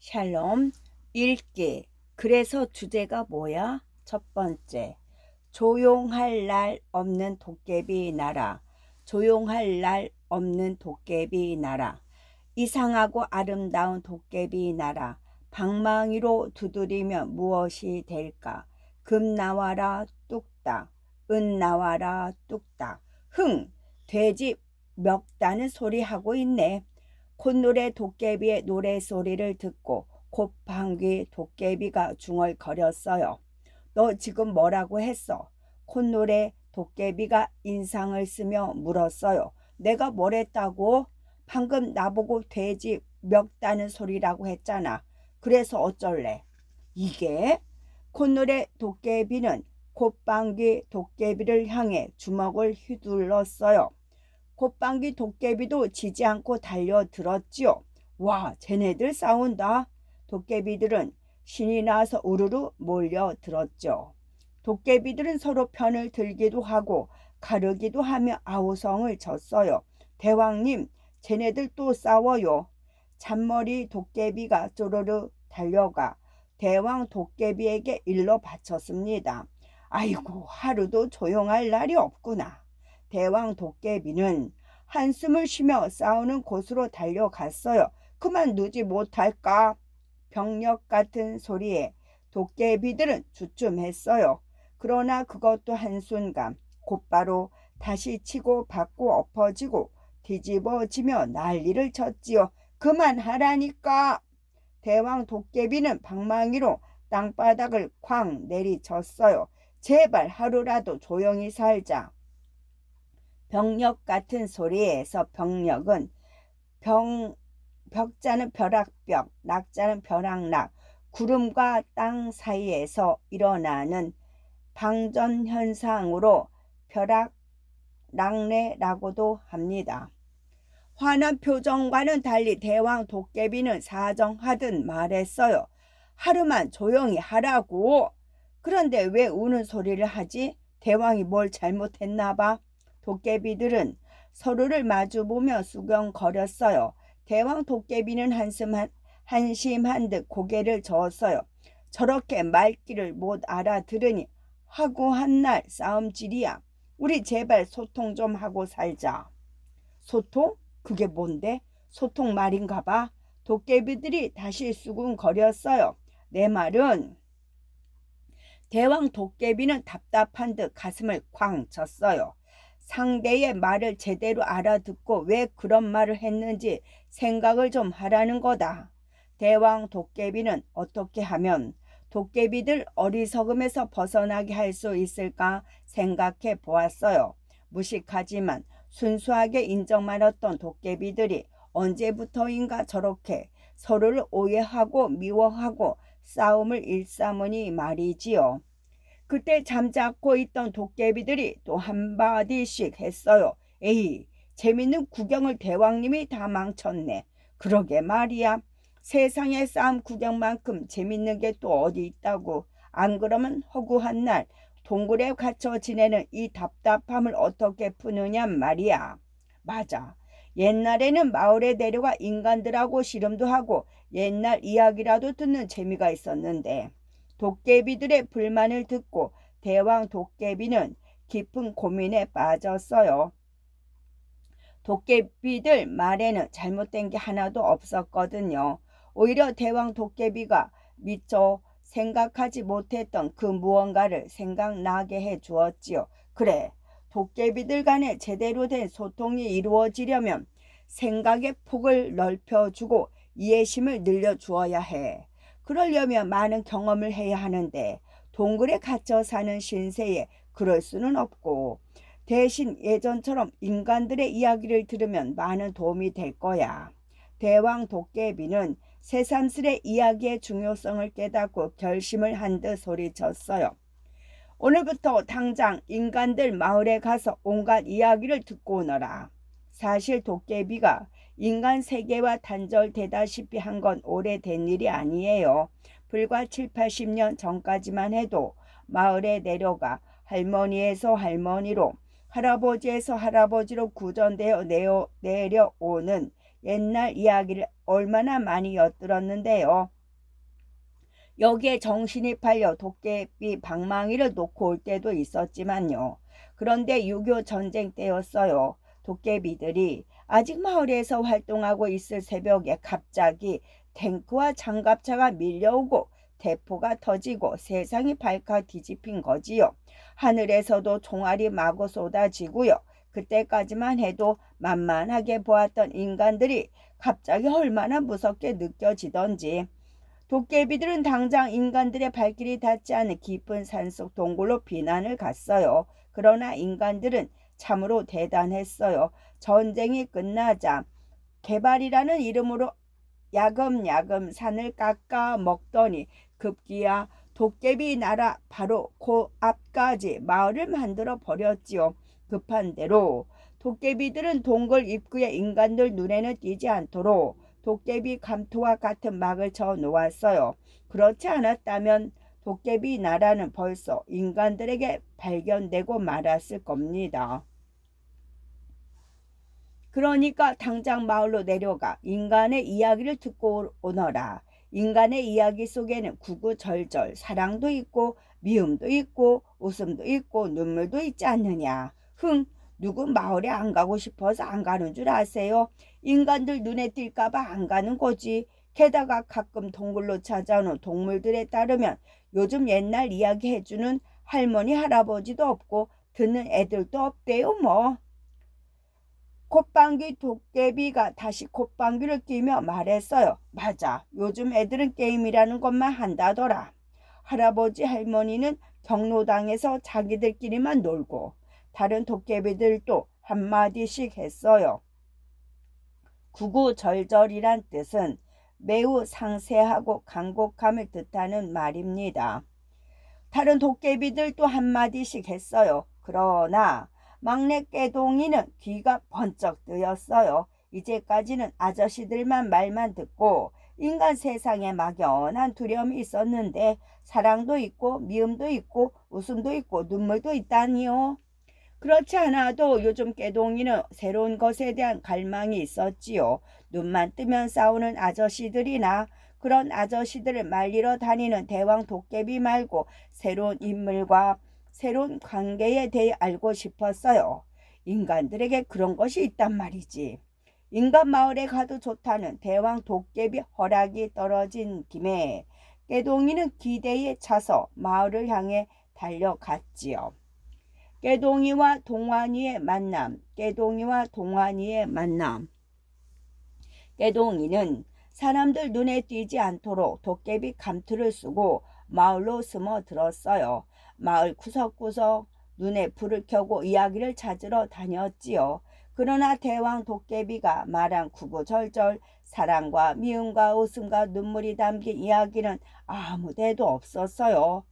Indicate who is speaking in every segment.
Speaker 1: 샬롬 읽기. 그래서 주제가 뭐야? 첫 번째, 조용할 날 없는 도깨비 나라. 조용할 날 없는 도깨비 나라. 이상하고 아름다운 도깨비 나라. 방망이로 두드리면 무엇이 될까? 금 나와라 뚝딱, 은 나와라 뚝딱. 돼지 멱다는 소리 하고 있네. 콧노래 도깨비의 노래소리를 듣고 콧방귀 도깨비가 중얼거렸어요. 너 지금 뭐라고 했어? 콧노래 도깨비가 인상을 쓰며 물었어요. 내가 뭘 했다고? 방금 나보고 돼지 멱다는 소리라고 했잖아. 그래서 어쩔래? 이게? 콧노래 도깨비는 콧방귀 도깨비를 향해 주먹을 휘둘렀어요. 콧방귀 도깨비도 지지 않고 달려들었지요. 와, 쟤네들 싸운다. 도깨비들은 신이 나서 우르르 몰려들었죠. 도깨비들은 서로 편을 들기도 하고 가르기도 하며 아우성을 쳤어요. 대왕님, 쟤네들 또 싸워요. 잔머리 도깨비가 쪼르르 달려가 대왕 도깨비에게 일러 바쳤습니다. 아이고, 하루도 조용할 날이 없구나. 대왕 도깨비는 한숨을 쉬며 싸우는 곳으로 달려갔어요. 그만두지 못할까? 병력 같은 소리에 도깨비들은 주춤했어요. 그러나 그것도 한순간 곧바로 다시 치고 받고 엎어지고 뒤집어지며 난리를 쳤지요. 그만하라니까. 대왕 도깨비는 방망이로 땅바닥을 쾅 내리쳤어요. 제발 하루라도 조용히 살자. 병력 같은 소리에서 병력은 벽자는 벼락벽, 낙자는 벼락낙, 구름과 땅 사이에서 일어나는 방전현상으로 벼락낙래라고도 합니다. 화난 표정과는 달리 대왕 도깨비는 사정하듯 말했어요. 하루만 조용히 하라고. 그런데 왜 우는 소리를 하지? 대왕이 뭘 잘못했나 봐. 도깨비들은 서로를 마주보며 수경거렸어요. 대왕 도깨비는 한심한 듯 고개를 저었어요. 저렇게 말귀를 못 알아들으니 하고 한 날 싸움질이야. 우리 제발 소통 좀 하고 살자. 소통? 그게 뭔데? 소통 말인가 봐. 도깨비들이 다시 수군거렸어요. 내 말은. 대왕 도깨비는 답답한 듯 가슴을 쾅 쳤어요. 상대의 말을 제대로 알아듣고 왜 그런 말을 했는지 생각을 좀 하라는 거다. 대왕 도깨비는 어떻게 하면 도깨비들 어리석음에서 벗어나게 할 수 있을까 생각해 보았어요. 무식하지만 순수하게 인정만 했던 도깨비들이 언제부터인가 저렇게 서로를 오해하고 미워하고 싸움을 일삼으니 말이지요. 그때 잠자코 있던 도깨비들이 또 한마디씩 했어요. 에이, 재밌는 구경을 대왕님이 다 망쳤네. 그러게 말이야. 세상에 싸움 구경만큼 재밌는 게 또 어디 있다고. 안 그러면 허구한 날 동굴에 갇혀 지내는 이 답답함을 어떻게 푸느냐 말이야. 맞아. 옛날에는 마을에 내려가 인간들하고 씨름도 하고 옛날 이야기라도 듣는 재미가 있었는데 도깨비들의 불만을 듣고 대왕 도깨비는 깊은 고민에 빠졌어요. 도깨비들 말에는 잘못된 게 하나도 없었거든요. 오히려 대왕 도깨비가 미처 생각하지 못했던 그 무언가를 생각나게 해 주었지요. 그래, 도깨비들 간에 제대로 된 소통이 이루어지려면 생각의 폭을 넓혀주고 이해심을 늘려주어야 해. 그러려면 많은 경험을 해야 하는데 동굴에 갇혀 사는 신세에 그럴 수는 없고 대신 예전처럼 인간들의 이야기를 들으면 많은 도움이 될 거야. 대왕 도깨비는 새삼스레 이야기의 중요성을 깨닫고 결심을 한 듯 소리쳤어요. 오늘부터 당장 인간들 마을에 가서 온갖 이야기를 듣고 오너라. 사실 도깨비가 인간 세계와 단절되다시피 한 건 오래된 일이 아니에요. 불과 7, 80년 전까지만 해도 마을에 내려가 할머니에서 할머니로 할아버지에서 할아버지로 구전되어 내려오는 옛날 이야기를 얼마나 많이 엿들었는데요. 여기에 정신이 팔려 도깨비 방망이를 놓고 올 때도 있었지만요. 그런데 6.25 전쟁 때였어요. 도깨비들이 아직 마을에서 활동하고 있을 새벽에 갑자기 탱크와 장갑차가 밀려오고 대포가 터지고 세상이 발칵 뒤집힌 거지요. 하늘에서도 총알이 마구 쏟아지고요. 그때까지만 해도 만만하게 보았던 인간들이 갑자기 얼마나 무섭게 느껴지던지 도깨비들은 당장 인간들의 발길이 닿지 않은 깊은 산속 동굴로避난을 갔어요. 그러나 인간들은 참으로 대단했어요. 전쟁이 끝나자 개발이라는 이름으로 야금야금 산을 깎아 먹더니 급기야 도깨비 나라 바로 그 앞까지 마을을 만들어 버렸지요. 급한 대로 도깨비들은 동굴 입구에 인간들 눈에는 띄지 않도록 도깨비 감토와 같은 막을 쳐 놓았어요. 그렇지 않았다면 도깨비 나라는 벌써 인간들에게 발견되고 말았을 겁니다. 그러니까 당장 마을로 내려가 인간의 이야기를 듣고 오너라. 인간의 이야기 속에는 구구절절 사랑도 있고 미움도 있고 웃음도 있고 눈물도 있지 않느냐. 누구 마을에 안 가고 싶어서 안 가는 줄 아세요? 인간들 눈에 띌까봐 안 가는 거지. 게다가 가끔 동굴로 찾아오는 동물들에 따르면 요즘 옛날 이야기 해주는 할머니 할아버지도 없고 듣는 애들도 없대요 뭐. 콧방귀 도깨비가 다시 콧방귀를 뀌며 말했어요. 맞아. 요즘 애들은 게임이라는 것만 한다더라. 할아버지 할머니는 경로당에서 자기들끼리만 놀고 다른 도깨비들도 한마디씩 했어요. 구구절절이란 뜻은 매우 상세하고 간곡함을 뜻하는 말입니다. 다른 도깨비들도 한마디씩 했어요. 그러나 막내 깨동이는 귀가 번쩍 뜨였어요. 이제까지는 아저씨들만 말만 듣고 인간 세상에 막연한 두려움이 있었는데 사랑도 있고 미움도 있고 웃음도 있고 눈물도 있다니요. 그렇지 않아도 요즘 깨동이는 새로운 것에 대한 갈망이 있었지요. 눈만 뜨면 싸우는 아저씨들이나 그런 아저씨들을 말리러 다니는 대왕 도깨비 말고 새로운 인물과 새로운 관계에 대해 알고 싶었어요. 인간들에게 그런 것이 있단 말이지. 인간 마을에 가도 좋다는 대왕 도깨비 허락이 떨어진 김에 깨동이는 기대에 차서 마을을 향해 달려갔지요. 깨동이와 동환이의 만남. 깨동이와 동환이의 만남. 깨동이는 사람들 눈에 띄지 않도록 도깨비 감투를 쓰고 마을로 숨어들었어요. 마을 구석구석 눈에 불을 켜고 이야기를 찾으러 다녔지요. 그러나 대왕 도깨비가 말한 구구절절 사랑과 미움과 웃음과 눈물이 담긴 이야기는 아무 데도 없었어요.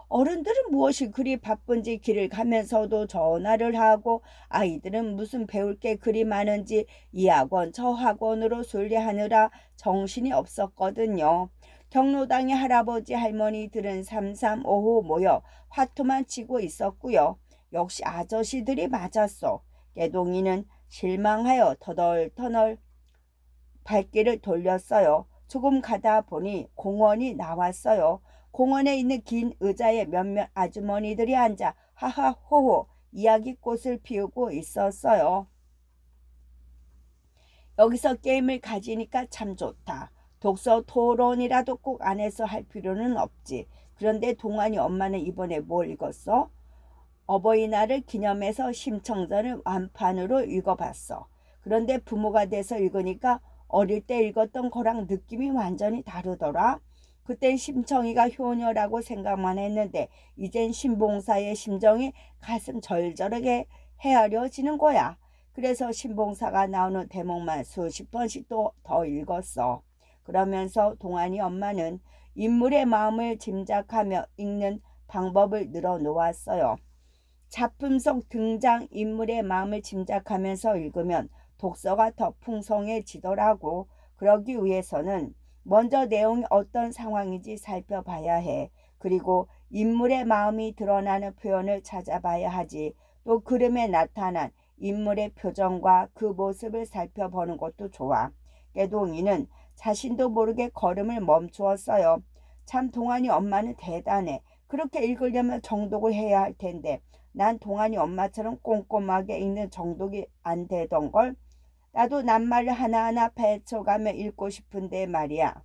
Speaker 1: 어른들은 무엇이 그리 바쁜지 길을 가면서도 전화를 하고 아이들은 무슨 배울 게 그리 많은지 이 학원 저 학원으로 순례하느라 정신이 없었거든요. 경로당의 할아버지 할머니들은 삼삼오오 모여 화투만 치고 있었고요. 역시 아저씨들이 맞았어. 깨동이는 실망하여 터덜터덜 발길을 돌렸어요. 조금 가다 보니 공원이 나왔어요. 공원에 있는 긴 의자에 몇몇 아주머니들이 앉아 하하호호 이야기꽃을 피우고 있었어요. 여기서 게임을 가지니까 참 좋다. 독서 토론이라도 꼭 안에서 할 필요는 없지. 그런데 동환이 엄마는 이번에 뭘 읽었어? 어버이날을 기념해서 심청전을 완판으로 읽어봤어. 그런데 부모가 돼서 읽으니까 어릴 때 읽었던 거랑 느낌이 완전히 다르더라. 그땐 심청이가 효녀라고 생각만 했는데 이젠 신봉사의 심정이 가슴 절절하게 헤아려지는 거야. 그래서 신봉사가 나오는 대목만 수십 번씩 또 더 읽었어. 그러면서 동환이 엄마는 인물의 마음을 짐작하며 읽는 방법을 늘어놓았어요. 작품 속 등장인물의 마음을 짐작하면서 읽으면 독서가 더 풍성해지더라고. 그러기 위해서는 먼저 내용이 어떤 상황인지 살펴봐야 해. 그리고 인물의 마음이 드러나는 표현을 찾아봐야 하지. 또 그림에 나타난 인물의 표정과 그 모습을 살펴보는 것도 좋아. 깨동이는 자신도 모르게 걸음을 멈추었어요. 참 동안이 엄마는 대단해. 그렇게 읽으려면 정독을 해야 할 텐데 난 동안이 엄마처럼 꼼꼼하게 읽는 정독이 안 되던걸. 나도 낱말을 하나하나 파헤쳐가며 읽고 싶은데 말이야.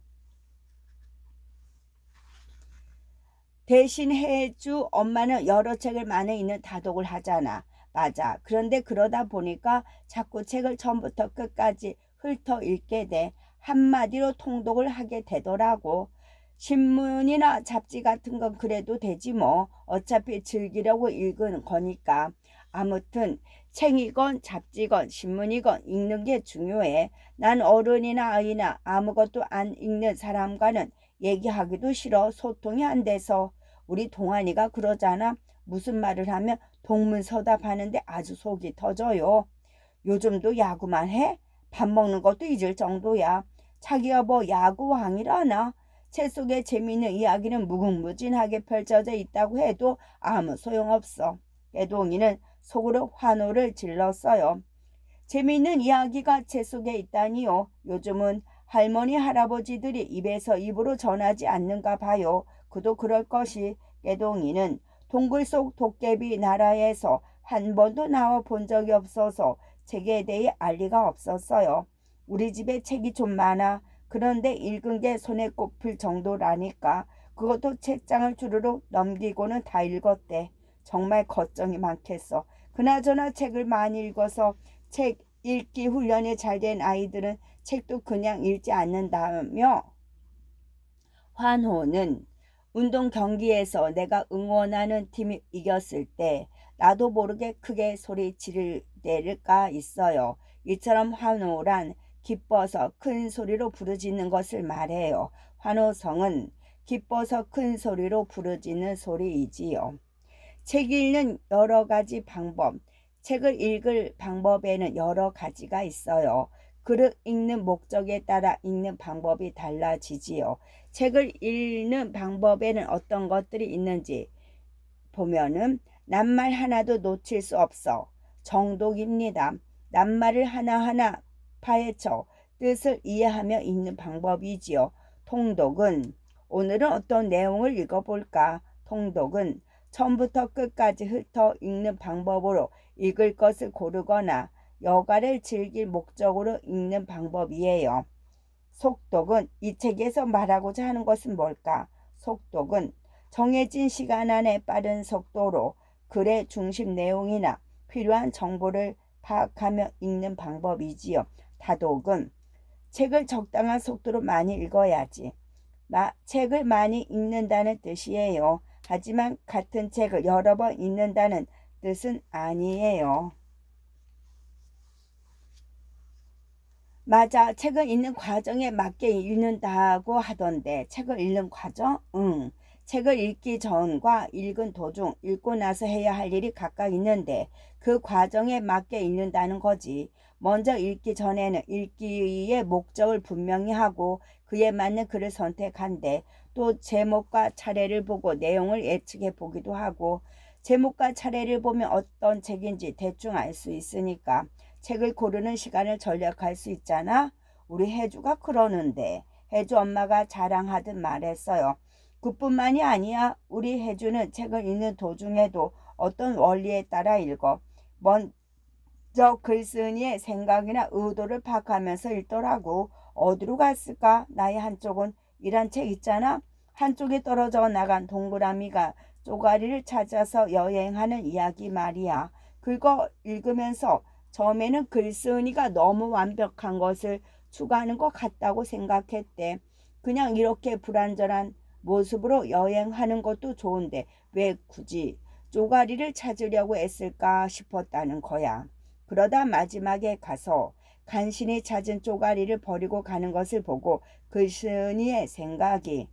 Speaker 1: 대신 해주 엄마는 여러 책을 많이 읽는 다독을 하잖아. 맞아. 그런데 그러다 보니까 자꾸 책을 처음부터 끝까지 훑어 읽게 돼. 한마디로 통독을 하게 되더라고. 신문이나 잡지 같은 건 그래도 되지 뭐. 어차피 즐기려고 읽은 거니까. 아무튼 책이건 잡지건 신문이건 읽는 게 중요해. 난 어른이나 아이나 아무것도 안 읽는 사람과는 얘기하기도 싫어. 소통이 안 돼서. 우리 동환이가 그러잖아. 무슨 말을 하면 동문서답하는데 아주 속이 터져요. 요즘도 야구만 해? 밥 먹는 것도 잊을 정도야. 자기가 뭐 야구왕이라나? 책 속에 재미있는 이야기는 무궁무진하게 펼쳐져 있다고 해도 아무 소용없어. 깨동이는 속으로 환호를 질렀어요. 재미있는 이야기가 책 속에 있다니요. 요즘은 할머니 할아버지들이 입에서 입으로 전하지 않는가 봐요. 그도 그럴 것이. 깨동이는 동굴 속 도깨비 나라에서 한 번도 나와 본 적이 없어서 책에 대해 알 리가 없었어요. 우리 집에 책이 좀 많아. 그런데 읽은 게 손에 꼽힐 정도라니까. 그것도 책장을 주르륵 넘기고는 다 읽었대. 정말 걱정이 많겠어. 그나저나 책을 많이 읽어서 책 읽기 훈련이 잘 된 아이들은 책도 그냥 읽지 않는다며. 환호는 운동 경기에서 내가 응원하는 팀이 이겼을 때 나도 모르게 크게 소리 지를 때가 있어요. 이처럼 환호란 기뻐서 큰 소리로 부르짖는 것을 말해요. 환호성은 기뻐서 큰 소리로 부르짖는 소리이지요. 책 읽는 여러 가지 방법. 책을 읽을 방법에는 여러 가지가 있어요. 글을 읽는 목적에 따라 읽는 방법이 달라지지요. 책을 읽는 방법에는 어떤 것들이 있는지 보면은 낱말 하나도 놓칠 수 없어. 정독입니다. 낱말을 하나하나 파헤쳐 뜻을 이해하며 읽는 방법이지요. 통독은 오늘은 어떤 내용을 읽어볼까? 통독은 처음부터 끝까지 훑어 읽는 방법으로 읽을 것을 고르거나 여가를 즐길 목적으로 읽는 방법이에요. 속독은 이 책에서 말하고자 하는 것은 뭘까? 속독은 정해진 시간 안에 빠른 속도로 글의 중심 내용이나 필요한 정보를 파악하며 읽는 방법이지요. 다독은 책을 적당한 속도로 많이 읽어야지. 책을 많이 읽는다는 뜻이에요. 하지만 같은 책을 여러 번 읽는다는 뜻은 아니에요. 맞아. 책을 읽는 과정에 맞게 읽는다고 하던데 책을 읽는 과정? 응. 책을 읽기 전과 읽은 도중, 읽고 나서 해야 할 일이 각각 있는데 그 과정에 맞게 읽는다는 거지. 먼저 읽기 전에는 읽기의 목적을 분명히 하고 그에 맞는 글을 선택한대. 또 제목과 차례를 보고 내용을 예측해 보기도 하고 제목과 차례를 보면 어떤 책인지 대충 알 수 있으니까 책을 고르는 시간을 절약할 수 있잖아. 우리 혜주가 그러는데 혜주 엄마가 자랑하듯 말했어요. 그뿐만이 아니야. 우리 혜주는 책을 읽는 도중에도 어떤 원리에 따라 읽어. 먼저 글쓴이의 생각이나 의도를 파악하면서 읽더라고. 어디로 갔을까? 나의 한쪽은 이란 책 있잖아. 한쪽에 떨어져 나간 동그라미가 쪼가리를 찾아서 여행하는 이야기 말이야. 그거 읽으면서 처음에는 글쓴이가 너무 완벽한 것을 추구하는 것 같다고 생각했대. 그냥 이렇게 불완전한 모습으로 여행하는 것도 좋은데 왜 굳이 쪼가리를 찾으려고 애쓸까 싶었다는 거야. 그러다 마지막에 가서 간신히 찾은 쪼가리를 버리고 가는 것을 보고 글쓴이의 생각이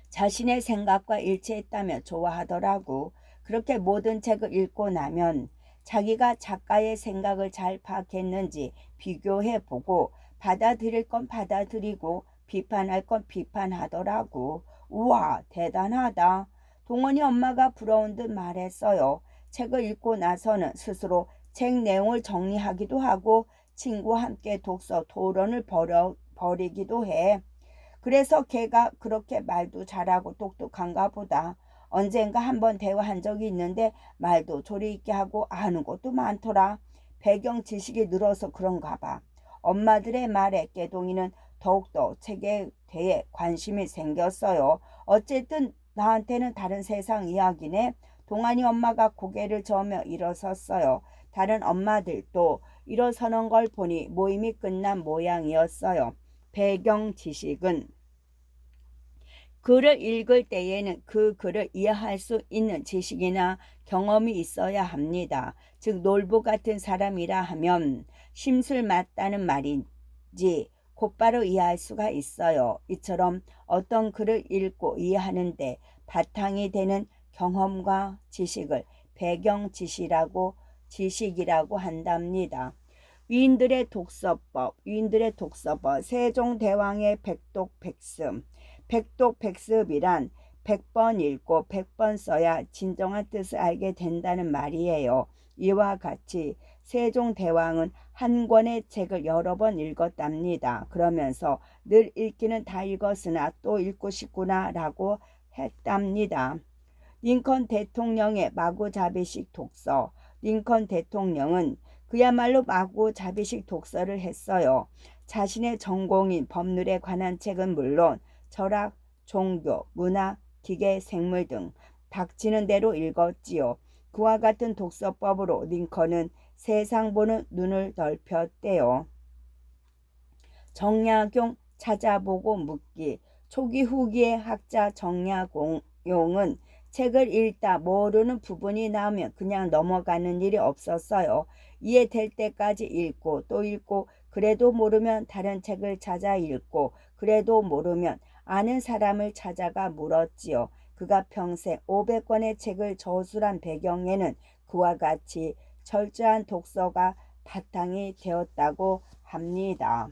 Speaker 1: 자신의 생각과 일치했다며 좋아하더라고. 그렇게 모든 책을 읽고 나면 자기가 작가의 생각을 잘 파악했는지 비교해보고 받아들일 건 받아들이고 비판할 건 비판하더라고. 우와, 대단하다. 동원이 엄마가 부러운 듯 말했어요. 책을 읽고 나서는 스스로 책 내용을 정리하기도 하고 친구와 함께 독서 토론을 버리기도 해. 그래서 걔가 그렇게 말도 잘하고 똑똑한가 보다. 언젠가 한번 대화한 적이 있는데 말도 조리 있게 하고 아는 것도 많더라. 배경 지식이 늘어서 그런가 봐. 엄마들의 말에 깨동이는 더욱더 책에 대해 관심이 생겼어요. 어쨌든 나한테는 다른 세상 이야기네. 동안이 엄마가 고개를 저으며 일어섰어요. 다른 엄마들도 일어서는 걸 보니 모임이 끝난 모양이었어요. 배경 지식은 글을 읽을 때에는 그 글을 이해할 수 있는 지식이나 경험이 있어야 합니다. 즉 놀부 같은 사람이라 하면 심술 맞다는 말인지 곧바로 이해할 수가 있어요. 이처럼 어떤 글을 읽고 이해하는데 바탕이 되는 경험과 지식을 배경 지식이라고 한답니다. 위인들의 독서법, 세종대왕의 백독백습. 백독백습이란 100번 읽고 100번 써야 진정한 뜻을 알게 된다는 말이에요. 이와 같이 세종대왕은 한 권의 책을 여러 번 읽었답니다. 그러면서 늘 읽기는 다 읽었으나 또 읽고 싶구나 라고 했답니다. 링컨 대통령의 마구잡이식 독서. 링컨 대통령은 그야말로 마구잡이식 독서를 했어요. 자신의 전공인 법률에 관한 책은 물론 철학, 종교, 문화, 기계, 생물 등 닥치는 대로 읽었지요. 그와 같은 독서법으로 링컨은 세상 보는 눈을 넓혔대요. 정약용 찾아보고 묻기. 초기 후기의 학자 정약용은 책을 읽다 모르는 부분이 나오면 그냥 넘어가는 일이 없었어요. 이해될 때까지 읽고 또 읽고 그래도 모르면 다른 책을 찾아 읽고 그래도 모르면 아는 사람을 찾아가 물었지요. 그가 평생 500권의 책을 저술한 배경에는 그와 같이 철저한 독서가 바탕이 되었다고 합니다.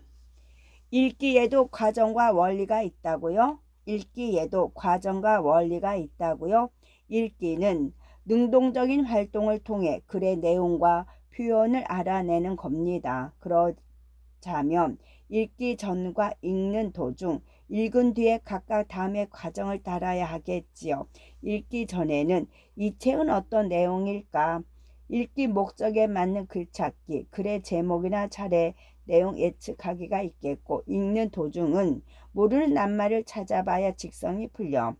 Speaker 1: 읽기에도 과정과 원리가 있다고요? 읽기에도 과정과 원리가 있다고요? 읽기는 능동적인 활동을 통해 글의 내용과 표현을 알아내는 겁니다. 그러자면 읽기 전과 읽는 도중, 읽은 뒤에 각각 다음의 과정을 따라야 하겠지요. 읽기 전에는 이 책은 어떤 내용일까? 읽기 목적에 맞는 글찾기, 글의 제목이나 차례, 내용 예측하기가 있겠고, 읽는 도중은 모르는 낱말을 찾아봐야 직성이 풀려.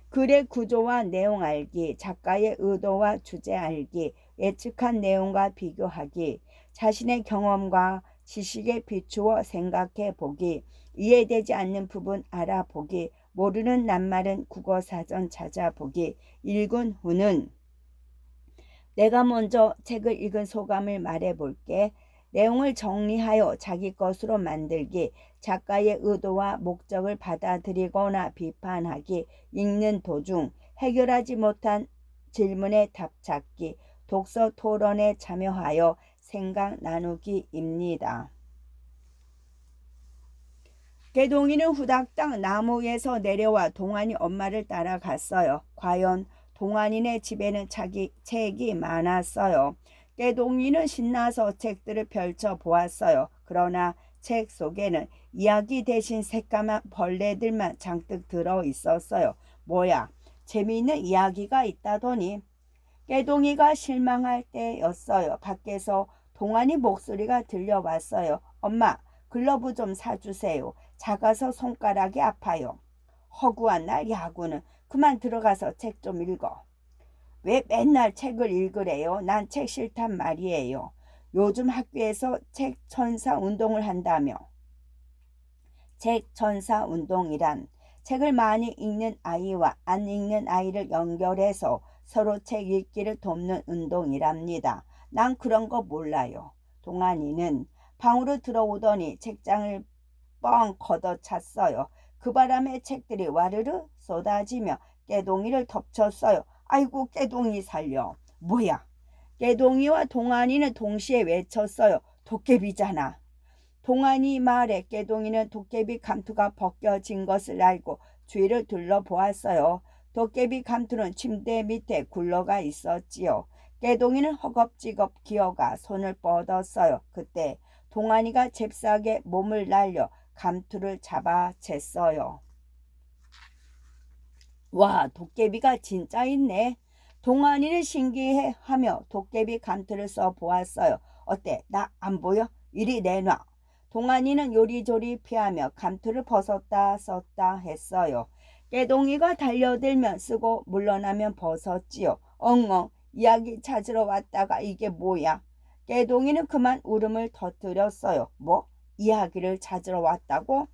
Speaker 1: 글의 구조와 내용 알기, 작가의 의도와 주제 알기, 예측한 내용과 비교하기, 자신의 경험과 지식에 비추어 생각해 보기, 이해되지 않는 부분 알아보기, 모르는 낱말은 국어사전 찾아보기. 읽은 후는 내가 먼저 책을 읽은 소감을 말해볼게. 내용을 정리하여 자기 것으로 만들기, 작가의 의도와 목적을 받아들이거나 비판하기, 읽는 도중 해결하지 못한 질문에 답 찾기, 독서 토론에 참여하여 생각 나누기입니다. 개동이는 후닥닥 나무에서 내려와 동안이 엄마를 따라갔어요. 과연 동안이네 집에는 책이 많았어요. 개동이는 신나서 책들을 펼쳐 보았어요. 그러나 책 속에는 이야기 대신 새까만 벌레들만 잔뜩 들어 있었어요. 뭐야, 재미있는 이야기가 있다더니. 개동이가 실망할 때였어요. 밖에서 동안이 목소리가 들려왔어요. 엄마, 글러브 좀 사주세요. 작아서 손가락이 아파요. 허구한 날 야구는 그만 들어가서 책 좀 읽어. 왜 맨날 책을 읽으래요? 난 책 싫단 말이에요. 요즘 학교에서 책 천사 운동을 한다며. 책 천사 운동이란 책을 많이 읽는 아이와 안 읽는 아이를 연결해서 서로 책 읽기를 돕는 운동이랍니다. 난 그런 거 몰라요. 동안이는 방으로 들어오더니 책장을 뻥 걷어찼어요. 그 바람에 책들이 와르르 쏟아지며 깨동이를 덮쳤어요. 아이고, 깨동이 살려. 뭐야? 깨동이와 동안이는 동시에 외쳤어요. 도깨비잖아. 동안이 말에 깨동이는 도깨비 감투가 벗겨진 것을 알고 주위를 둘러보았어요. 도깨비 감투는 침대 밑에 굴러가 있었지요. 깨동이는 허겁지겁 기어가 손을 뻗었어요. 그때 동안이가 잽싸게 몸을 날려 감투를 잡아챘어요. 와, 도깨비가 진짜 있네. 동안이는 신기해하며 도깨비 감투를 써보았어요. 어때? 나 안 보여? 이리 내놔. 동안이는 요리조리 피하며 감투를 벗었다 썼다 했어요. 깨동이가 달려들면 쓰고 물러나면 벗었지요. 엉엉 이야기 찾으러 왔다가 이게 뭐야? 깨동이는 그만 울음을 터뜨렸어요. 뭐? 이야기를 찾으러 왔다고?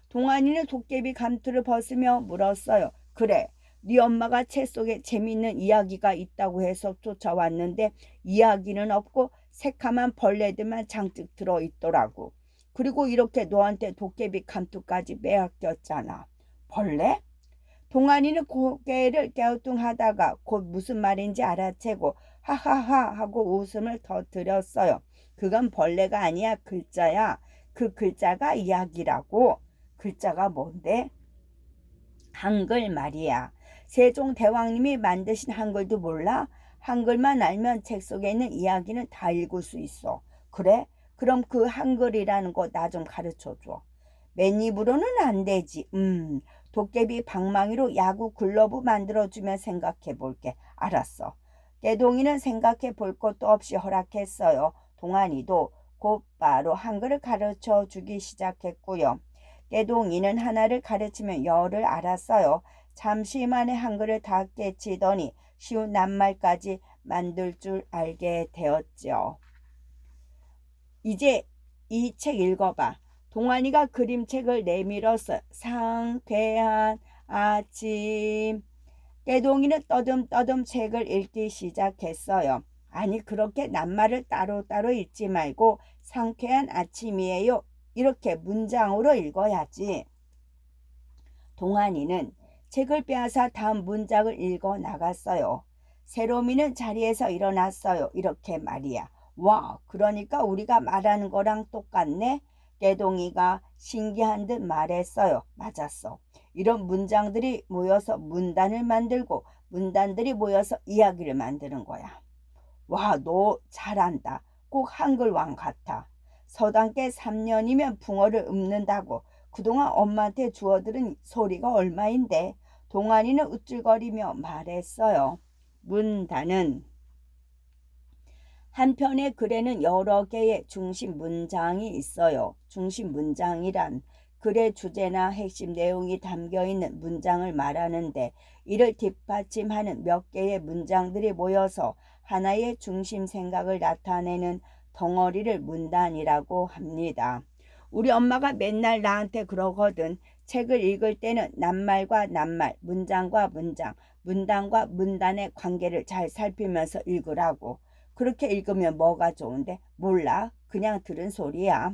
Speaker 1: 동안이는 도깨비 감투를 벗으며 물었어요. 그래, 네 엄마가 책 속에 재미있는 이야기가 있다고 해서 쫓아왔는데 이야기는 없고 새카만 벌레들만 잔뜩 들어있더라고. 그리고 이렇게 너한테 도깨비 감투까지 빼앗겼잖아. 벌레? 동안이는 고개를 갸우뚱하다가 곧 무슨 말인지 알아채고 하하하 하고 웃음을 터뜨렸어요. 그건 벌레가 아니야, 글자야. 그 글자가 이야기라고. 글자가 뭔데? 한글 말이야. 세종대왕님이 만드신 한글도 몰라? 한글만 알면 책 속에 있는 이야기는 다 읽을 수 있어. 그래? 그럼 그 한글이라는 거 나 좀 가르쳐줘. 맨입으로는 안 되지. 도깨비 방망이로 야구 글러브 만들어주면 생각해 볼게. 알았어. 깨동이는 생각해 볼 것도 없이 허락했어요. 동안이도 곧바로 한글을 가르쳐 주기 시작했고요. 깨동이는 하나를 가르치면 열을 알았어요. 잠시 만에 한글을 다 깨치더니 쉬운 낱말까지 만들 줄 알게 되었죠. 이제 이 책 읽어봐. 동안이가 그림책을 내밀었어. 상쾌한 아침. 깨동이는 떠듬떠듬 책을 읽기 시작했어요. 아니 그렇게 낱말을 따로따로 읽지 말고 상쾌한 아침이에요. 이렇게 문장으로 읽어야지. 동안이는 책을 빼앗아 다음 문장을 읽어 나갔어요. 세롬이는 자리에서 일어났어요. 이렇게 말이야. 와, 그러니까 우리가 말하는 거랑 똑같네. 깨동이가 신기한 듯 말했어요. 맞았어. 이런 문장들이 모여서 문단을 만들고 문단들이 모여서 이야기를 만드는 거야. 와, 너 잘한다. 꼭 한글왕 같아. 서당계 3년이면 붕어를 읊는다고 그동안 엄마한테 주워들은 소리가 얼마인데. 동안이는 우쭐거리며 말했어요. 문단은 한편의 글에는 여러 개의 중심 문장이 있어요. 중심 문장이란 글의 주제나 핵심 내용이 담겨있는 문장을 말하는데 이를 뒷받침하는 몇 개의 문장들이 모여서 하나의 중심 생각을 나타내는 덩어리를 문단이라고 합니다. 우리 엄마가 맨날 나한테 그러거든. 책을 읽을 때는 낱말과 낱말, 문장과 문장, 문단과 문단의 관계를 잘 살피면서 읽으라고. 그렇게 읽으면 뭐가 좋은데? 몰라. 그냥 들은 소리야.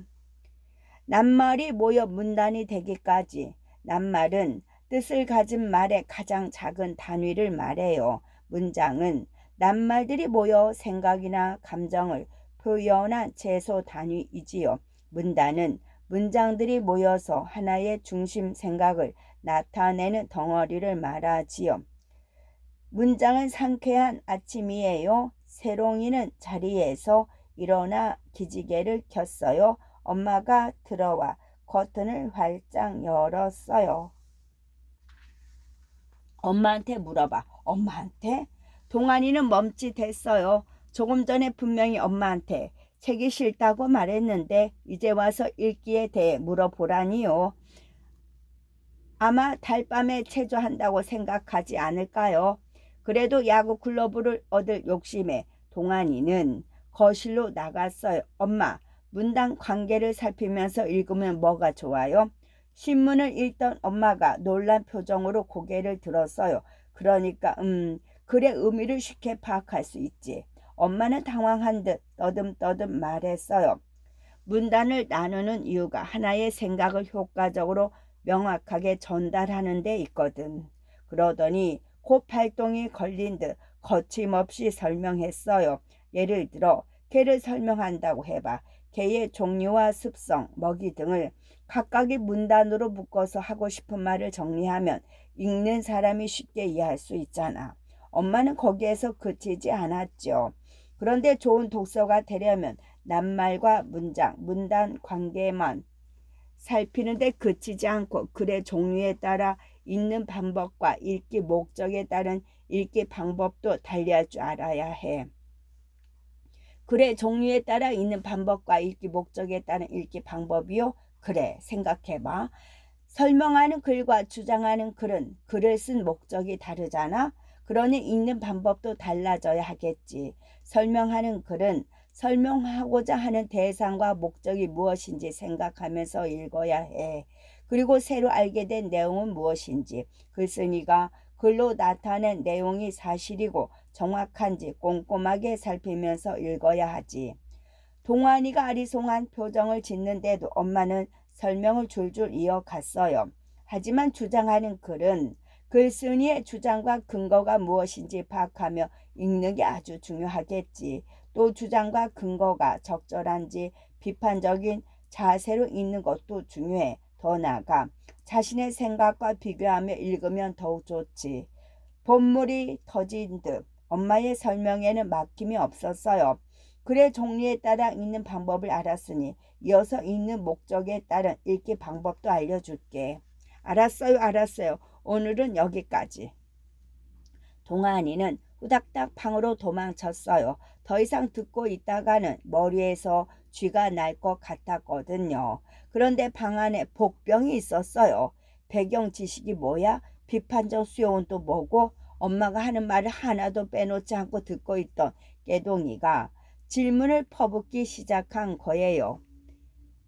Speaker 1: 낱말이 모여 문단이 되기까지. 낱말은 뜻을 가진 말의 가장 작은 단위를 말해요. 문장은 낱말들이 모여 생각이나 감정을 표현한 최소 단위이지요. 문단은 문장들이 모여서 하나의 중심 생각을 나타내는 덩어리를 말하지요. 문장은 상쾌한 아침이에요. 세롱이는 자리에서 일어나 기지개를 켰어요. 엄마가 들어와 커튼을 활짝 열었어요. 엄마한테 물어봐. 엄마한테? 동안이는 멈칫했어요. 조금 전에 분명히 엄마한테 책이 싫다고 말했는데 이제 와서 읽기에 대해 물어보라니요. 아마 달밤에 체조한다고 생각하지 않을까요? 그래도 야구 글러브를 얻을 욕심에 동안이는 거실로 나갔어요. 엄마, 문단 관계를 살피면서 읽으면 뭐가 좋아요? 신문을 읽던 엄마가 놀란 표정으로 고개를 들었어요. 그러니까 글의 의미를 쉽게 파악할 수 있지. 엄마는 당황한 듯 떠듬떠듬 말했어요. 문단을 나누는 이유가 하나의 생각을 효과적으로 명확하게 전달하는 데 있거든. 그러더니 코팔동이 걸린 듯 거침없이 설명했어요. 예를 들어 개를 설명한다고 해봐. 개의 종류와 습성, 먹이 등을 각각의 문단으로 묶어서 하고 싶은 말을 정리하면 읽는 사람이 쉽게 이해할 수 있잖아. 엄마는 거기에서 그치지 않았죠. 그런데 좋은 독서가 되려면 낱말과 문장, 문단 관계만 살피는데 그치지 않고 글의 종류에 따라 읽는 방법과 읽기 목적에 따른 읽기 방법도 달리할 줄 알아야 해. 글의 종류에 따라 읽는 방법과 읽기 목적에 따른 읽기 방법이요? 그래, 생각해봐. 설명하는 글과 주장하는 글은 글을 쓴 목적이 다르잖아. 그러니 읽는 방법도 달라져야 하겠지. 설명하는 글은 설명하고자 하는 대상과 목적이 무엇인지 생각하면서 읽어야 해. 그리고 새로 알게 된 내용은 무엇인지, 글쓴이가 글로 나타낸 내용이 사실이고 정확한지 꼼꼼하게 살피면서 읽어야 하지. 동환이가 아리송한 표정을 짓는데도 엄마는 설명을 줄줄 이어갔어요. 하지만 주장하는 글은 글쓴이의 주장과 근거가 무엇인지 파악하며 읽는 게 아주 중요하겠지. 또 주장과 근거가 적절한지 비판적인 자세로 읽는 것도 중요해. 더 나아가 자신의 생각과 비교하며 읽으면 더욱 좋지. 본물이 터진 듯 엄마의 설명에는 막힘이 없었어요. 글의 종류에 따라 읽는 방법을 알았으니 이어서 읽는 목적에 따른 읽기 방법도 알려줄게. 알았어요. 오늘은 여기까지. 동안이는 후닥닥 방으로 도망쳤어요. 더 이상 듣고 있다가는 머리에서 쥐가 날 것 같았거든요. 그런데 방 안에 복병이 있었어요. 배경 지식이 뭐야? 비판적 수용은 또 뭐고? 엄마가 하는 말을 하나도 빼놓지 않고 듣고 있던 깨동이가 질문을 퍼붓기 시작한 거예요.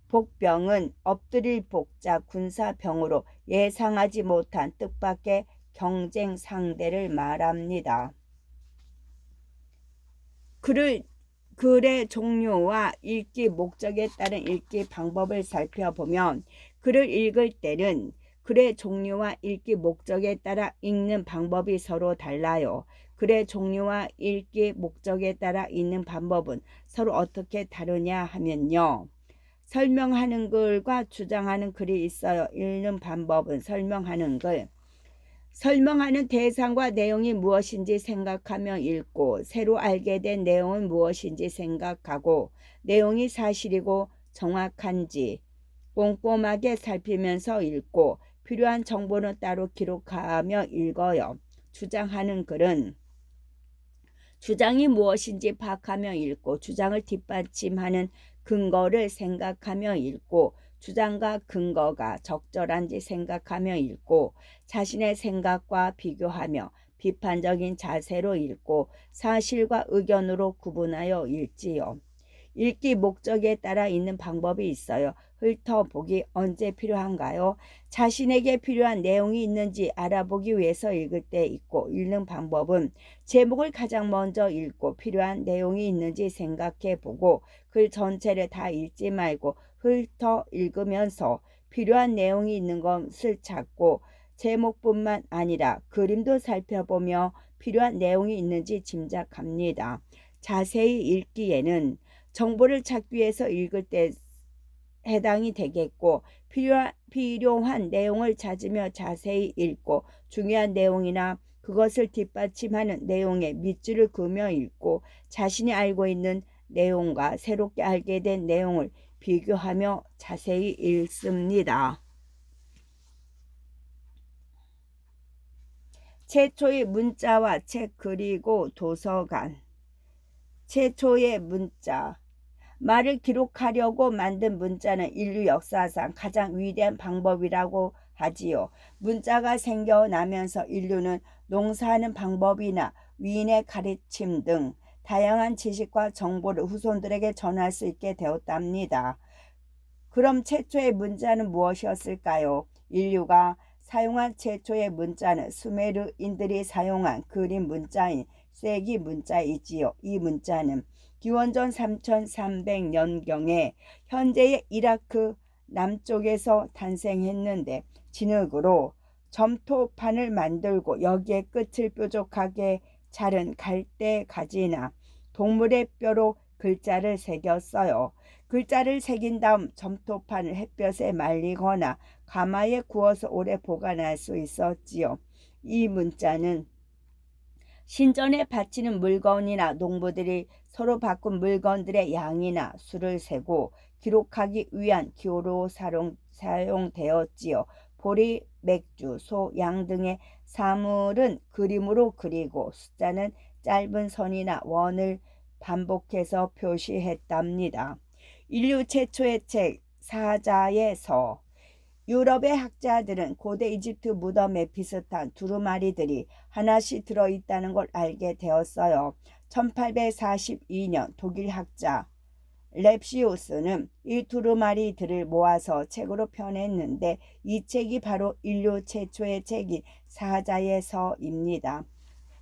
Speaker 1: 복병은 엎드릴 복자 군사병으로 예상하지 못한 뜻밖의 경쟁 상대를 말합니다. 글의 종류와 읽기 목적에 따른 읽기 방법을 살펴보면 글을 읽을 때는 글의 종류와 읽기 목적에 따라 읽는 방법이 서로 달라요. 글의 종류와 읽기 목적에 따라 읽는 방법은 서로 어떻게 다르냐 하면요. 설명하는 글과 주장하는 글이 있어요. 읽는 방법은 설명하는 글. 설명하는 대상과 내용이 무엇인지 생각하며 읽고 새로 알게 된 내용은 무엇인지 생각하고 내용이 사실이고 정확한지 꼼꼼하게 살피면서 읽고 필요한 정보는 따로 기록하며 읽어요. 주장하는 글은 주장이 무엇인지 파악하며 읽고 주장을 뒷받침하는 근거를 생각하며 읽고 주장과 근거가 적절한지 생각하며 읽고 자신의 생각과 비교하며 비판적인 자세로 읽고 사실과 의견으로 구분하여 읽지요. 읽기 목적에 따라 읽는 방법이 있어요. 훑어보기 언제 필요한가요? 자신에게 필요한 내용이 있는지 알아보기 위해서 읽을 때 있고 읽는 방법은 제목을 가장 먼저 읽고 필요한 내용이 있는지 생각해보고 글 전체를 다 읽지 말고 훑어 읽으면서 필요한 내용이 있는 것을 찾고 제목뿐만 아니라 그림도 살펴보며 필요한 내용이 있는지 짐작합니다. 자세히 읽기에는 정보를 찾기 위해서 읽을 때 해당이 되겠고 필요한 내용을 찾으며 자세히 읽고 중요한 내용이나 그것을 뒷받침하는 내용에 밑줄을 그으며 읽고 자신이 알고 있는 내용과 새롭게 알게 된 내용을 비교하며 자세히 읽습니다. 최초의 문자와 책 그리고 도서관. 최초의 문자. 말을 기록하려고 만든 문자는 인류 역사상 가장 위대한 방법이라고 하지요. 문자가 생겨나면서 인류는 농사하는 방법이나 위인의 가르침 등 다양한 지식과 정보를 후손들에게 전할 수 있게 되었답니다. 그럼 최초의 문자는 무엇이었을까요? 인류가 사용한 최초의 문자는 수메르인들이 사용한 그림 문자인 쐐기 문자이지요. 이 문자는 기원전 3300년경에 현재의 이라크 남쪽에서 탄생했는데 진흙으로 점토판을 만들고 여기에 끝을 뾰족하게 자른 갈대 가지나 동물의 뼈로 글자를 새겼어요. 글자를 새긴 다음 점토판을 햇볕에 말리거나 가마에 구워서 오래 보관할 수 있었지요. 이 문자는 신전에 바치는 물건이나 농부들이 서로 바꾼 물건들의 양이나 수를 세고 기록하기 위한 기호로 사용되었지요. 보리, 맥주, 소, 양 등의 사물은 그림으로 그리고 숫자는 짧은 선이나 원을 반복해서 표시했답니다. 인류 최초의 책 사자의 서. 유럽의 학자들은 고대 이집트 무덤에 비슷한 두루마리들이 하나씩 들어있다는 걸 알게 되었어요. 1842년 독일 학자 렙시우스는 이 두루마리들을 모아서 책으로 펴냈는데 이 책이 바로 인류 최초의 책인 사자의 서입니다.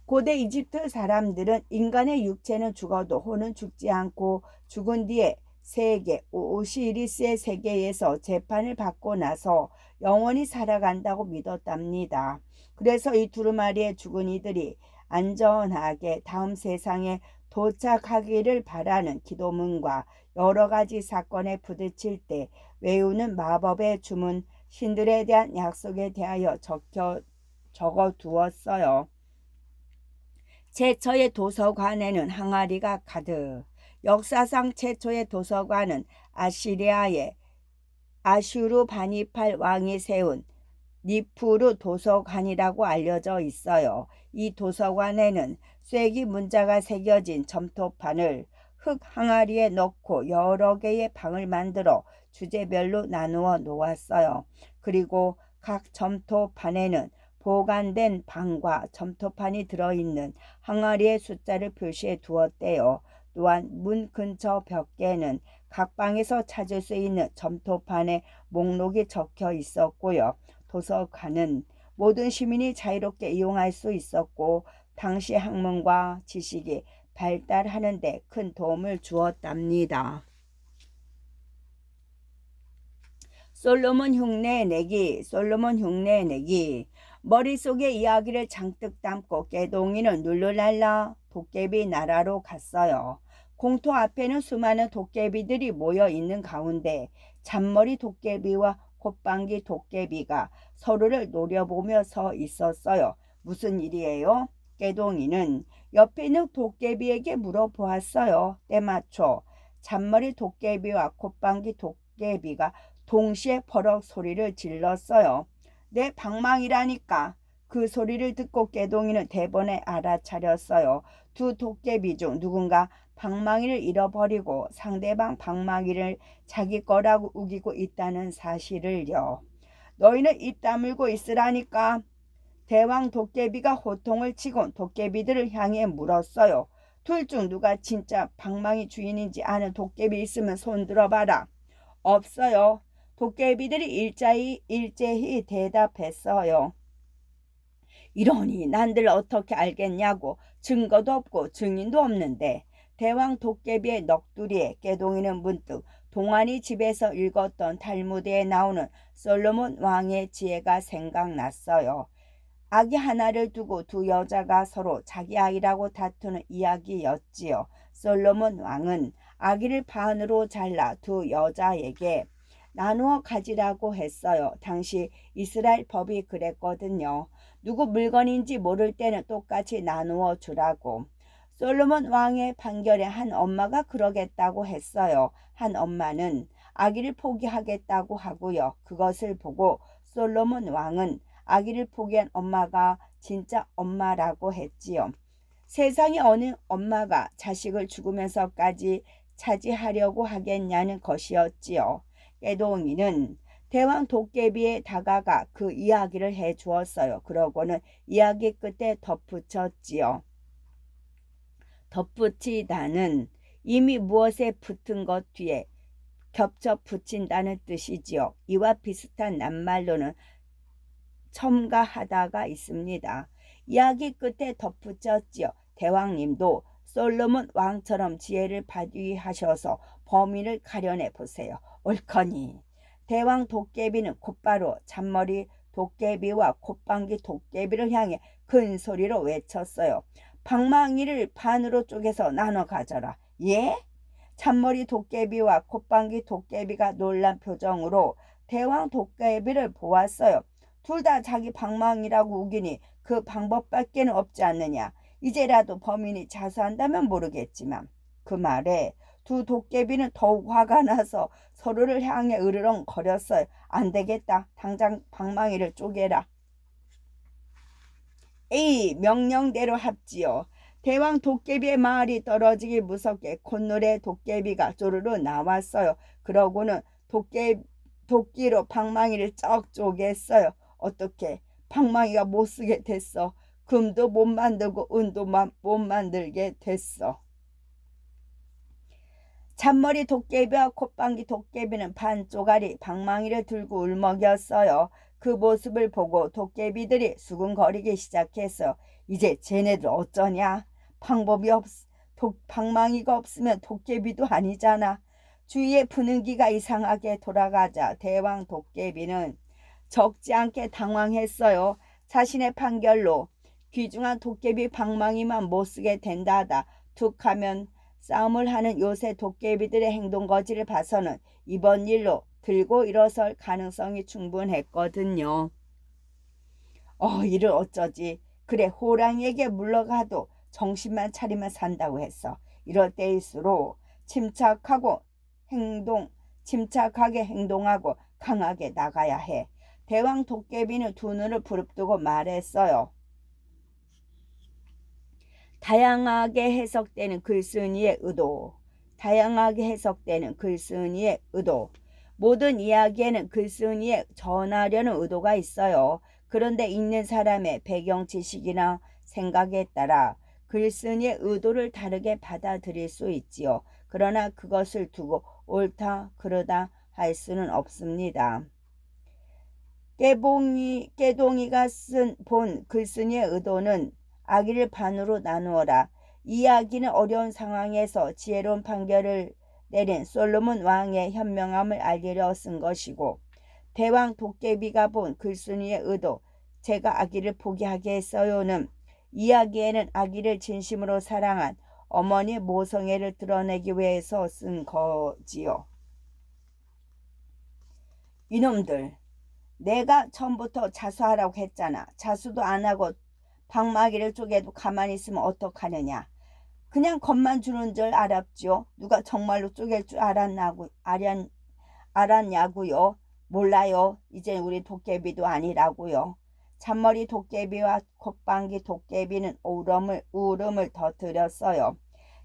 Speaker 1: 고대 이집트 사람들은 인간의 육체는 죽어도 혼은 죽지 않고 죽은 뒤에 세계 오시리스의 세계에서 재판을 받고 나서 영원히 살아간다고 믿었답니다. 그래서 이 두루마리의 죽은 이들이 안전하게 다음 세상에 도착하기를 바라는 기도문과 여러 가지 사건에 부딪힐 때 외우는 마법의 주문, 신들에 대한 약속에 대하여 적어두었어요. 최초의 도서관에는 항아리가 가득. 역사상 최초의 도서관은 아시리아의 아슈르바니팔 왕이 세운 니프루 도서관이라고 알려져 있어요. 이 도서관에는 쐐기 문자가 새겨진 점토판을 흙 항아리에 넣고 여러 개의 방을 만들어 주제별로 나누어 놓았어요. 그리고 각 점토판에는 보관된 방과 점토판이 들어있는 항아리의 숫자를 표시해 두었대요. 또한 문 근처 벽에는 각 방에서 찾을 수 있는 점토판에 목록이 적혀 있었고요. 도서관은 모든 시민이 자유롭게 이용할 수 있었고 당시 학문과 지식이 발달하는 데 큰 도움을 주었답니다. 솔로몬 흉내내기. 머릿속에 이야기를 잔뜩 담고 깨동이는 룰루랄라 도깨비 나라로 갔어요. 공터 앞에는 수많은 도깨비들이 모여 있는 가운데 잔머리 도깨비와 콧방귀 도깨비가 서로를 노려보며 서 있었어요. 무슨 일이에요? 깨동이는 옆에 있는 도깨비에게 물어보았어요. 때맞춰 잔머리 도깨비와 콧방귀 도깨비가 동시에 버럭 소리를 질렀어요. 내 방망이라니까. 그 소리를 듣고 깨동이는 대번에 알아차렸어요. 두 도깨비 중 누군가 방망이를 잃어버리고 상대방 방망이를 자기 거라고 우기고 있다는 사실을요. 너희는 입 다물고 있으라니까. 대왕 도깨비가 호통을 치곤 도깨비들을 향해 물었어요. 둘 중 누가 진짜 방망이 주인인지 아는 도깨비 있으면 손 들어봐라. 없어요. 도깨비들이 일제히 대답했어요. 이러니 난들 어떻게 알겠냐고. 증거도 없고 증인도 없는데. 대왕 도깨비의 넋두리에 깨동이는 문득 동안이 집에서 읽었던 탈무드에 나오는 솔로몬 왕의 지혜가 생각났어요. 아기 하나를 두고 두 여자가 서로 자기 아이라고 다투는 이야기였지요. 솔로몬 왕은 아기를 반으로 잘라 두 여자에게 나누어 가지라고 했어요. 당시 이스라엘 법이 그랬거든요. 누구 물건인지 모를 때는 똑같이 나누어 주라고. 솔로몬 왕의 판결에 한 엄마가 그러겠다고 했어요. 한 엄마는 아기를 포기하겠다고 하고요. 그것을 보고 솔로몬 왕은 아기를 포기한 엄마가 진짜 엄마라고 했지요. 세상에 어느 엄마가 자식을 죽으면서까지 차지하려고 하겠냐는 것이었지요. 깨동이는 대왕 도깨비에 다가가 그 이야기를 해 주었어요. 그러고는 이야기 끝에 덧붙였지요. 덧붙이다는 이미 무엇에 붙은 것 뒤에 겹쳐 붙인다는 뜻이지요. 이와 비슷한 낱말로는 첨가하다가 있습니다. 이야기 끝에 덧붙였지요. 대왕님도 솔로몬 왕처럼 지혜를 발휘하셔서 범인을 가려내 보세요. 옳거니. 대왕 도깨비는 곧바로 잔머리 도깨비와 콧방귀 도깨비를 향해 큰 소리로 외쳤어요. 방망이를 반으로 쪼개서 나눠 가져라. 예? 잔머리 도깨비와 콧방귀 도깨비가 놀란 표정으로 대왕 도깨비를 보았어요. 둘 다 자기 방망이라고 우기니 그 방법밖에는 없지 않느냐. 이제라도 범인이 자수한다면 모르겠지만. 그 말에 두 도깨비는 더욱 화가 나서 서로를 향해 으르렁거렸어요. 안 되겠다. 당장 방망이를 쪼개라. 에이, 명령대로 합지요. 대왕 도깨비의 말이 떨어지기 무섭게 콧노래 도깨비가 쪼르르 나왔어요. 그러고는 도끼로 방망이를 쩍 쪼갰어요. 어떻게 방망이가 못 쓰게 됐어. 금도 못 만들고 은도 못 만들게 됐어. 잔머리 도깨비와 콧방귀 도깨비는 반쪼가리 방망이를 들고 울먹였어요. 그 모습을 보고 도깨비들이 수군거리기 시작했어요. 이제 쟤네들 어쩌냐? 방망이가 없으면 도깨비도 아니잖아. 주위에 분위기가 이상하게 돌아가자 대왕 도깨비는 적지 않게 당황했어요. 자신의 판결로 귀중한 도깨비 방망이만 못쓰게 된다다 툭하면 싸움을 하는 요새 도깨비들의 행동거지를 봐서는 이번 일로 들고 일어설 가능성이 충분했거든요. 이를 어쩌지. 그래, 호랑이에게 물러가도 정신만 차리면 산다고 했어. 이럴 때일수록 침착하게 행동하고 강하게 나가야 해. 대왕 도깨비는 두 눈을 부릅뜨고 말했어요. 다양하게 해석되는 글쓴이의 의도. 모든 이야기에는 글쓴이의 전하려는 의도가 있어요. 그런데 읽는 사람의 배경 지식이나 생각에 따라 글쓴이의 의도를 다르게 받아들일 수 있지요. 그러나 그것을 두고 옳다 그르다 할 수는 없습니다. 깨동이가 본 글쓴이의 의도는 아기를 반으로 나누어라. 이 이야기는 어려운 상황에서 지혜로운 판결을 내린 솔로몬 왕의 현명함을 알리려 쓴 것이고, 대왕 도깨비가 본 글쓴이의 의도, 제가 아기를 포기하게 했어요는 이야기에는 아기를 진심으로 사랑한 어머니의 모성애를 드러내기 위해서 쓴 거지요. 이놈들, 내가 처음부터 자수하라고 했잖아. 자수도 안 하고 방망이를 쪼개도 가만히 있으면 어떡하느냐. 그냥 겁만 주는 줄 알았죠. 누가 정말로 쪼갤 줄 알았냐고요. 몰라요. 이제 우리 도깨비도 아니라고요. 잔머리 도깨비와 콧방귀 도깨비는 울음을 터뜨렸어요.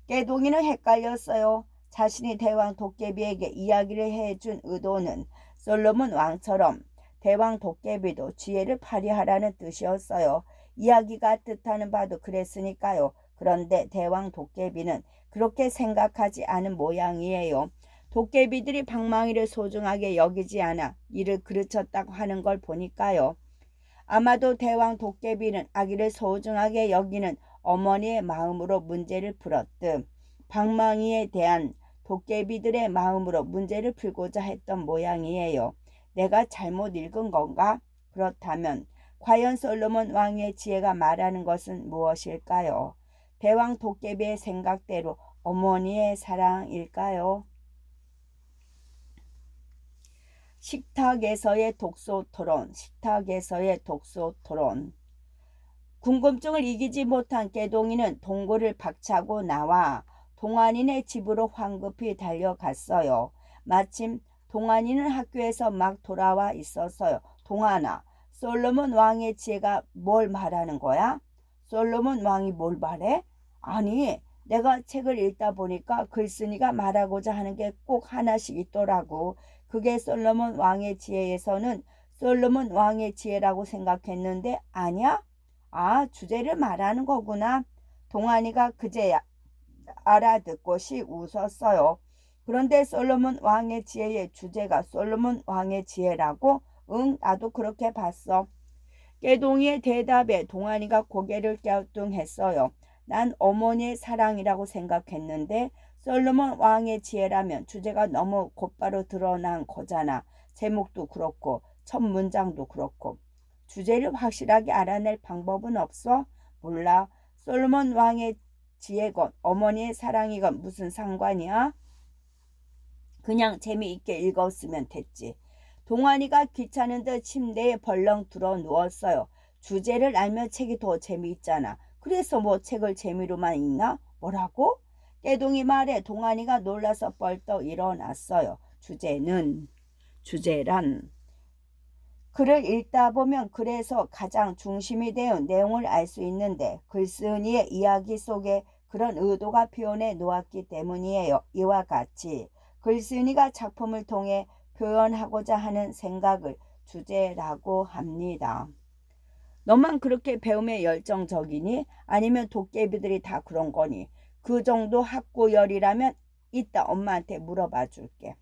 Speaker 1: 깨동이는 헷갈렸어요. 자신이 대왕 도깨비에게 이야기를 해준 의도는 솔로몬 왕처럼 대왕 도깨비도 지혜를 발휘하라는 뜻이었어요. 이야기가 뜻하는 바도 그랬으니까요. 그런데 대왕 도깨비는 그렇게 생각하지 않은 모양이에요. 도깨비들이 방망이를 소중하게 여기지 않아 이를 그르쳤다고 하는 걸 보니까요. 아마도 대왕 도깨비는 아기를 소중하게 여기는 어머니의 마음으로 문제를 풀었듯 방망이에 대한 도깨비들의 마음으로 문제를 풀고자 했던 모양이에요. 내가 잘못 읽은 건가? 그렇다면 과연 솔로몬 왕의 지혜가 말하는 것은 무엇일까요? 대왕 도깨비의 생각대로 어머니의 사랑일까요? 식탁에서의 독소 토론. 궁금증을 이기지 못한 깨동이는 동굴을 박차고 나와 동안이네 집으로 황급히 달려갔어요. 마침 동안이는 학교에서 막 돌아와 있었어요. 동안아, 솔로몬 왕의 지혜가 뭘 말하는 거야? 솔로몬 왕이 뭘 말해? 아니, 내가 책을 읽다 보니까 글쓴이가 말하고자 하는 게 꼭 하나씩 있더라고. 그게 솔로몬 왕의 지혜에서는 솔로몬 왕의 지혜라고 생각했는데 아니야? 아, 주제를 말하는 거구나. 동안이가 그제야 알아듣고 씩 웃었어요. 그런데 솔로몬 왕의 지혜의 주제가 솔로몬 왕의 지혜라고? 응, 나도 그렇게 봤어. 깨동이의 대답에 동안이가 고개를 갸우뚱했어요. 난 어머니의 사랑이라고 생각했는데 솔로몬 왕의 지혜라면 주제가 너무 곧바로 드러난 거잖아. 제목도 그렇고 첫 문장도 그렇고. 주제를 확실하게 알아낼 방법은 없어? 몰라. 솔로몬 왕의 지혜건 어머니의 사랑이건 무슨 상관이야? 그냥 재미있게 읽었으면 됐지. 동안이가 귀찮은 듯 침대에 벌렁 들어 누웠어요. 주제를 알면 책이 더 재미있잖아. 그래서 뭐 책을 재미로만 읽나? 뭐라고? 깨동이 말에 동안이가 놀라서 벌떡 일어났어요. 주제란 글을 읽다 보면 글에서 가장 중심이 되는 내용을 알 수 있는데 글쓴이의 이야기 속에 그런 의도가 표현해 놓았기 때문이에요. 이와 같이 글쓴이가 작품을 통해 표현하고자 하는 생각을 주제라고 합니다. 너만 그렇게 배움에 열정적이니? 아니면 도깨비들이 다 그런 거니? 그 정도 학구열이라면 이따 엄마한테 물어봐 줄게.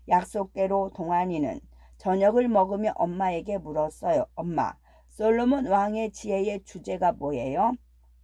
Speaker 1: 약속대로 동안이는 저녁을 먹으며 엄마에게 물었어요. 엄마, 솔로몬 왕의 지혜의 주제가 뭐예요?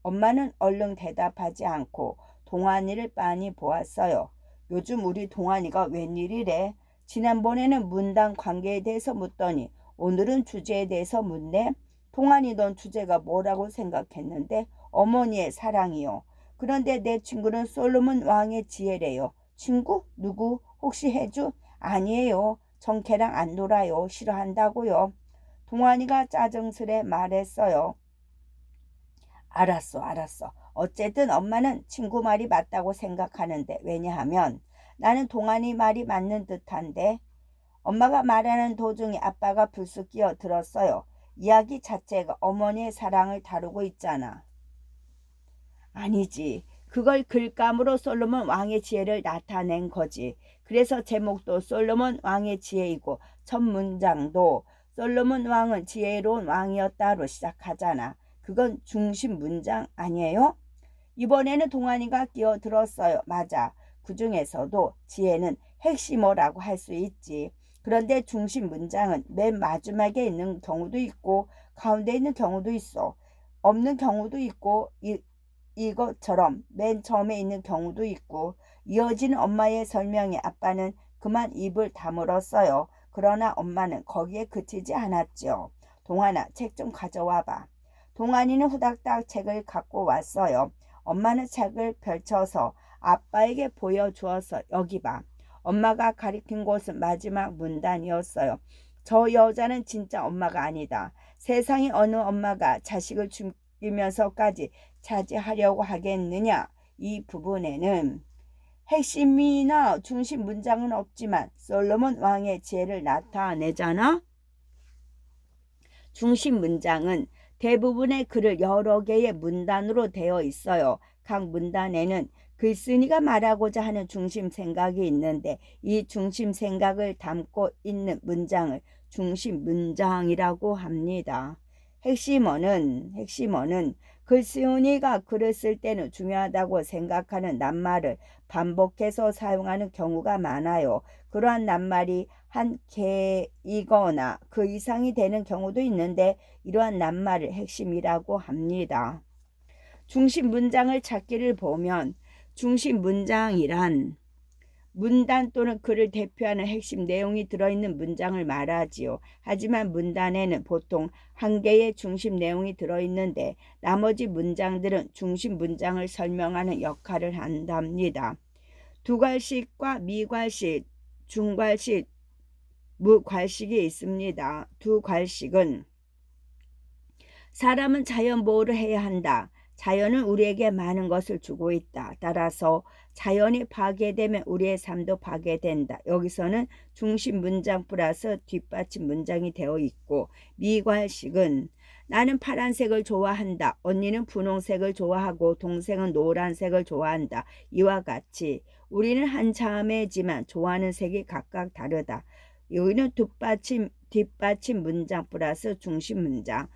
Speaker 1: 엄마는 얼른 대답하지 않고 동안이를 빤히 보았어요. 요즘 우리 동안이가 웬일이래? 지난번에는 문단 관계에 대해서 묻더니 오늘은 주제에 대해서 묻네? 동안이 넌 주제가 뭐라고 생각했는데? 어머니의 사랑이요. 그런데 내 친구는 솔로몬 왕의 지혜래요. 친구? 누구? 혹시 해주? 아니에요. 전 걔랑 안 놀아요. 싫어한다고요. 동안이가 짜증스레 말했어요. 알았어. 어쨌든 엄마는 친구 말이 맞다고 생각하는데 왜냐하면 나는 동안이 말이 맞는 듯한데 엄마가 말하는 도중에 아빠가 불쑥 끼어들었어요. 이야기 자체가 어머니의 사랑을 다루고 있잖아. 아니지. 그걸 글감으로 솔로몬 왕의 지혜를 나타낸 거지. 그래서 제목도 솔로몬 왕의 지혜이고 첫 문장도 솔로몬 왕은 지혜로운 왕이었다로 시작하잖아. 그건 중심 문장 아니에요? 이번에는 동안이가 끼어들었어요. 맞아. 그 중에서도 지혜는 핵심어라고 할 수 있지. 그런데 중심 문장은 맨 마지막에 있는 경우도 있고 가운데 있는 경우도 있어. 없는 경우도 있고 이것처럼 맨 처음에 있는 경우도 있고 이어지는 엄마의 설명에 아빠는 그만 입을 다물었어요. 그러나 엄마는 거기에 그치지 않았죠. 동안아, 책 좀 가져와봐. 동안이는 후닥닥 책을 갖고 왔어요. 엄마는 책을 펼쳐서 아빠에게 보여주어서 여기 봐. 엄마가 가리킨 곳은 마지막 문단이었어요. 저 여자는 진짜 엄마가 아니다. 세상에 어느 엄마가 자식을 죽이면서까지 차지하려고 하겠느냐. 이 부분에는 핵심이나 중심 문장은 없지만 솔로몬 왕의 지혜를 나타내잖아. 중심 문장은 대부분의 글을 여러 개의 문단으로 되어 있어요. 각 문단에는 글쓴이가 말하고자 하는 중심 생각이 있는데 이 중심 생각을 담고 있는 문장을 중심 문장이라고 합니다. 핵심어는 글쓴이가 글을 쓸 때는 중요하다고 생각하는 낱말을 반복해서 사용하는 경우가 많아요. 그러한 낱말이 한 개이거나 그 이상이 되는 경우도 있는데 이러한 낱말을 핵심이라고 합니다. 중심 문장을 찾기를 보면 중심 문장이란 문단 또는 글을 대표하는 핵심 내용이 들어있는 문장을 말하지요. 하지만 문단에는 보통 한 개의 중심 내용이 들어있는데 나머지 문장들은 중심 문장을 설명하는 역할을 한답니다. 두괄식과 미괄식, 중괄식, 무괄식이 있습니다. 두괄식은 사람은 자연 보호를 해야 한다. 자연은 우리에게 많은 것을 주고 있다. 따라서 자연이 파괴되면 우리의 삶도 파괴된다. 여기서는 중심 문장 플러스 뒷받침 문장이 되어 있고 미괄식은 나는 파란색을 좋아한다. 언니는 분홍색을 좋아하고 동생은 노란색을 좋아한다. 이와 같이 우리는 한 자매지만 좋아하는 색이 각각 다르다. 여기는 뒷받침 문장 플러스 중심 문장.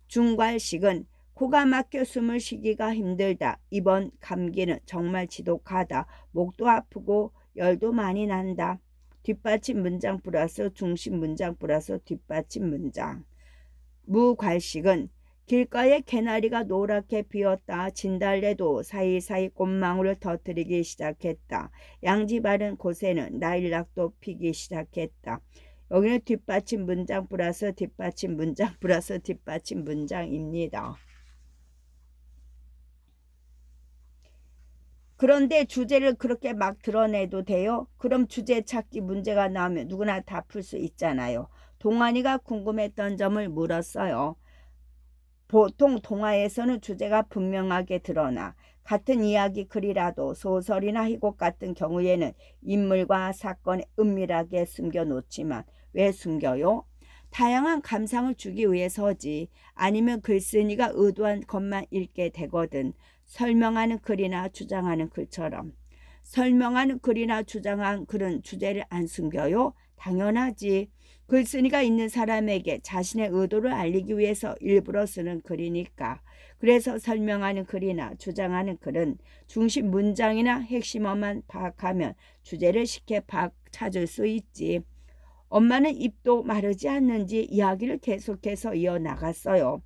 Speaker 1: 중괄식은 코가 막혀 숨을 쉬기가 힘들다. 이번 감기는 정말 지독하다. 목도 아프고 열도 많이 난다. 뒷받침 문장 플러스 중심 문장 플러스 뒷받침 문장. 무괄식은 길가에 개나리가 노랗게 피었다. 진달래도 사이사이 꽃망울을 터뜨리기 시작했다. 양지 바른 곳에는 라일락도 피기 시작했다. 여기는 뒷받침 문장 플러스 뒷받침 문장 플러스 뒷받침 문장입니다. 그런데 주제를 그렇게 막 드러내도 돼요? 그럼 주제 찾기 문제가 나오면 누구나 다 풀 수 있잖아요. 동안이가 궁금했던 점을 물었어요. 보통 동화에서는 주제가 분명하게 드러나 같은 이야기 글이라도 소설이나 희곡 같은 경우에는 인물과 사건을 은밀하게 숨겨놓지만 왜 숨겨요? 다양한 감상을 주기 위해서지. 아니면 글쓴이가 의도한 것만 읽게 되거든. 설명하는 글이나 주장하는 글처럼. 설명하는 글이나 주장한 글은 주제를 안 숨겨요? 당연하지. 글쓴이가 있는 사람에게 자신의 의도를 알리기 위해서 일부러 쓰는 글이니까. 그래서 설명하는 글이나 주장하는 글은 중심 문장이나 핵심어만 파악하면 주제를 쉽게 찾을 수 있지. 엄마는 입도 마르지 않는지 이야기를 계속해서 이어나갔어요.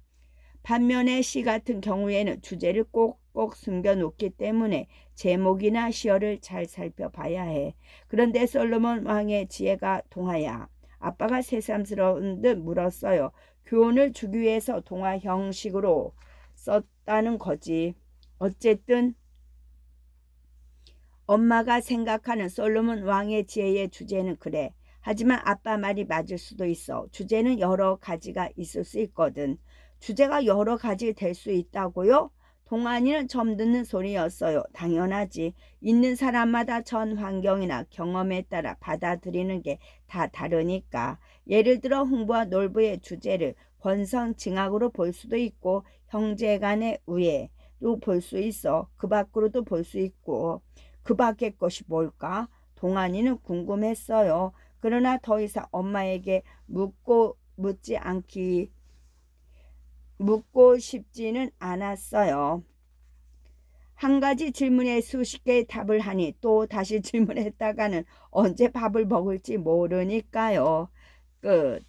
Speaker 1: 반면에 시 같은 경우에는 주제를 꼭꼭 숨겨놓기 때문에 제목이나 시어를 잘 살펴봐야 해. 그런데 솔로몬 왕의 지혜가 동화야. 아빠가 새삼스러운 듯 물었어요. 교훈을 주기 위해서 동화 형식으로 썼다는 거지. 어쨌든 엄마가 생각하는 솔로몬 왕의 지혜의 주제는 그래. 하지만 아빠 말이 맞을 수도 있어. 주제는 여러 가지가 있을 수 있거든. 주제가 여러 가지 될 수 있다고요? 동안이는 처음 듣는 소리였어요. 당연하지. 있는 사람마다 전 환경이나 경험에 따라 받아들이는 게 다 다르니까. 예를 들어 흥부와 놀부의 주제를 권선징악으로 볼 수도 있고 형제 간의 우애로 볼 수 있어. 그 밖으로도 볼 수 있고. 그 밖의 것이 뭘까? 동안이는 궁금했어요. 그러나 더 이상 엄마에게 묻고 싶지는 않았어요. 한 가지 질문에 수십 개의 답을 하니 또 다시 질문했다가는 언제 밥을 먹을지 모르니까요. 끝.